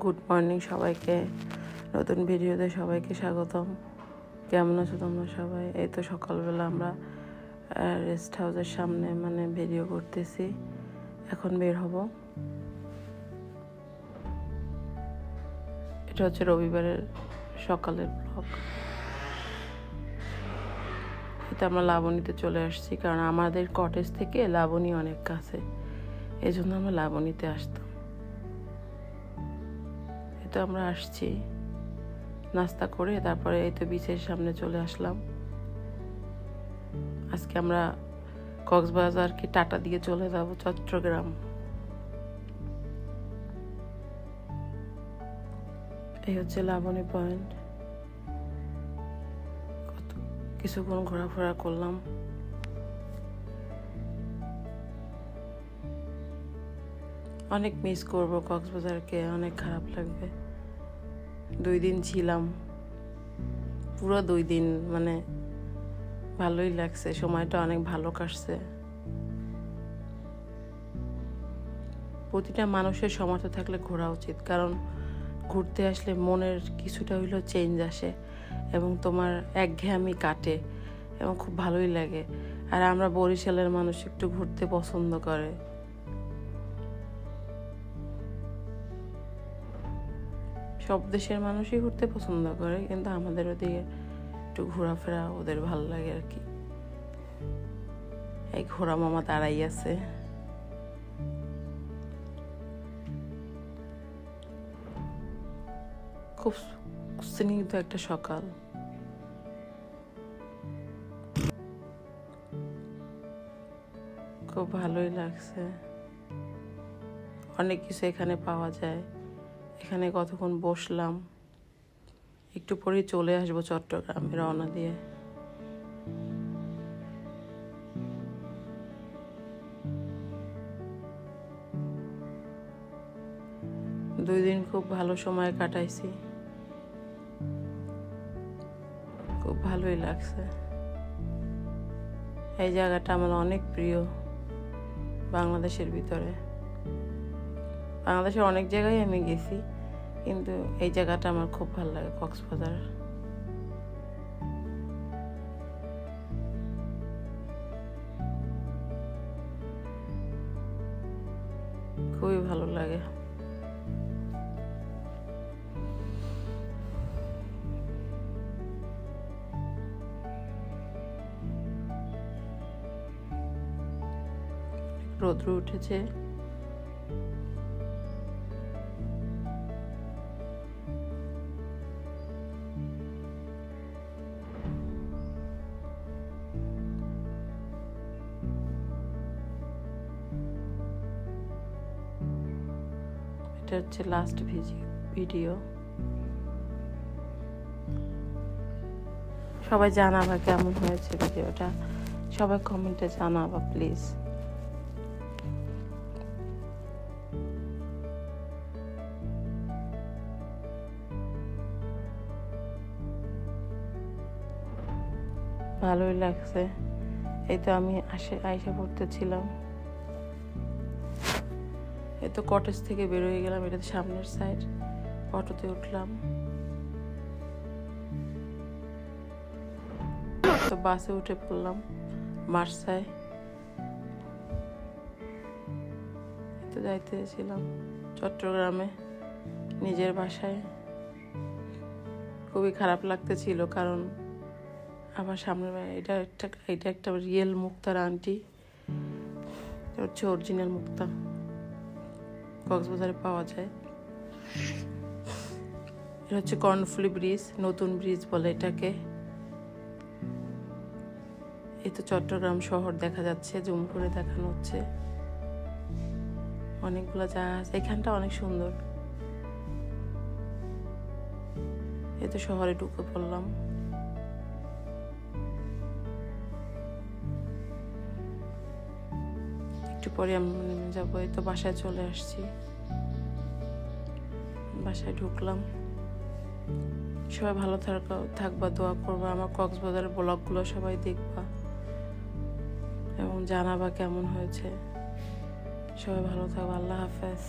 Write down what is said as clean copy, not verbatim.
Good morning সবাইকে, নতুন ভিডিওতে সবাইকে স্বাগতম। কেমন আছো তোমরা সবাই? এই তো সকালবেলা আমরা রেস্ট হাউসের সামনে ভিডিও করতেছি। এখন বের হব। এটা হচ্ছে রবিবারের সকালের ব্লগ। এটা আমরা লাবণীতে চলে আসছি, কারণ আমাদের কটেজ থেকে লাবণী অনেক কাছে, এই জন্য আমরা লাবণীতে আসতাম। তো আমরা আসছি নাস্তা করে, তারপরে এই তো বিচের সামনে চলে আসলাম। আজকে আমরা কক্সবাজার কি টাটা দিয়ে চলে যাব চট্টগ্রাম। এই হচ্ছে লাবণী পয়েন্ট। কিছুক্ষণ ঘোরাফেরা করলাম। অনেক মিস করবো কক্সবাজারকে, অনেক খারাপ লাগবে। 2 দিন ছিলাম, পুরো 2 দিন ভালোই লাগছে, সময়টা অনেক ভালো কাটছে। প্রতিটা মানুষের সামর্থ্য থাকলে ঘোরা উচিত, কারণ ঘুরতে আসলে মনের কিছুটা হইলেও চেঞ্জ আসে এবং তোমার একঘেয়েমি কাটে এবং খুব ভালোই লাগে। আর আমরা বরিশালের মানুষ একটু ঘুরতে পছন্দ করে। সব দেশের মানুষই ঘুরতে পছন্দ করে, কিন্তু আমাদের ওদিকে একটু ঘোরাফেরা ওদের ভালো লাগে আর কি। এই ঘোড়া মামা দাঁড়াই আছে। খুব স্নিগ্ধ একটা সকাল। খুব ভালোই লাগছে। অনেক কিছু এখানে পাওয়া যায়। এখানে কতক্ষণ বসলাম, একটু পরেই চলে আসবো চট্টগ্রামে রওনা দিয়ে। দুই দিন খুব ভালো সময় কাটাইছি, খুব ভালোই লাগছে। এই জায়গাটা আমার অনেক প্রিয় বাংলাদেশের ভিতরে। বাংলাদেশের অনেক জায়গায় আমি গেছি, কিন্তু এই জায়গাটা আমার খুব ভালো লাগে, কক্সবাজার। খুবই ভালো লাগে। রৌদ্র উঠেছে। এটা হচ্ছে লাস্ট ভিডিও। সবাই জানাবা কেমন হয়েছে ভিডিওটা, সবাই কমেন্টে জানাবা প্লিজ। ভালোই লাগছে। এই তো আমি আয়সা পড়তেছিলাম, এই তো কটেজ থেকে বের হয়ে গেলাম। এটা সামনের সাইড। অটোতে উঠলাম, তো বাসে উঠে পড়লাম মার্সায়। তো যাইতেছিলাম চট্টগ্রামে নিজের বাসায়। খুবই খারাপ লাগতেছিল, কারণ আমার সামনে এটা একটা রিয়েল মুক্তার আন্টি। এটা হচ্ছে অরিজিনাল মুক্তা, কক্সবাজারে পাওয়া যায়। এটা হচ্ছে কর্ণফুলী ব্রিজ, নতুন ব্রিজ বলে এটাকে। এই তো চট্টগ্রাম শহর দেখা যাচ্ছে, জুম করে দেখানো হচ্ছে। অনেকগুলো জাহাজ, এখানটা অনেক সুন্দর। এই তো শহরে ঢুকে পড়লাম। একটু পরে আমরা যাবো। এই তো বাসায় চলে আসছি, বাসায় ঢুকলাম। সবাই ভালো থাকবা, দোয়া করবা। আমার কক্সবাজারের ব্লগগুলো সবাই দেখবা এবং জানাবা কেমন হয়েছে। সবাই ভালো থাকবা। আল্লাহ হাফেজ।